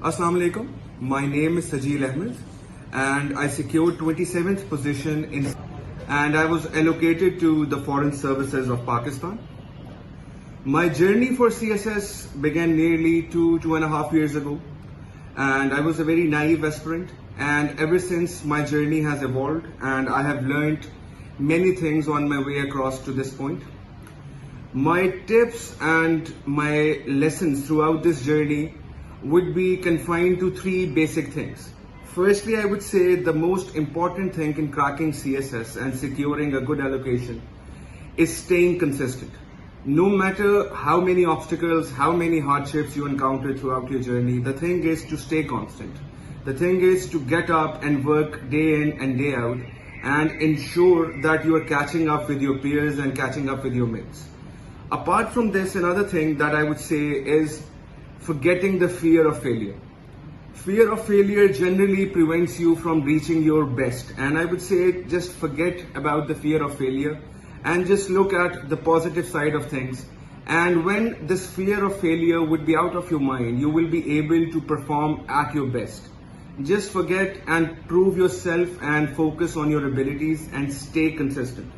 Assalamu alaikum. My name is Sajeel Ahmad and I secured 27th position and I was allocated to the Foreign Services of Pakistan. My journey for CSS began nearly two and a half years ago, and I was a very naive aspirant, and ever since my journey has evolved and I have learned many things on my way across to this point. My tips and my lessons throughout this journey would be confined to three basic things. Firstly, I would say the most important thing in cracking CSS and securing a good allocation is staying consistent. No matter how many obstacles, how many hardships you encounter throughout your journey, the thing is to stay constant. The thing is to get up and work day in and day out and ensure that you are catching up with your peers and catching up with your mates. Apart from this, another thing that I would say is forgetting the fear of failure. Fear of failure generally prevents you from reaching your best, and I would say just forget about the fear of failure and just look at the positive side of things. And when this fear of failure would be out of your mind, you will be able to perform at your best. Just forget and prove yourself and focus on your abilities and stay consistent.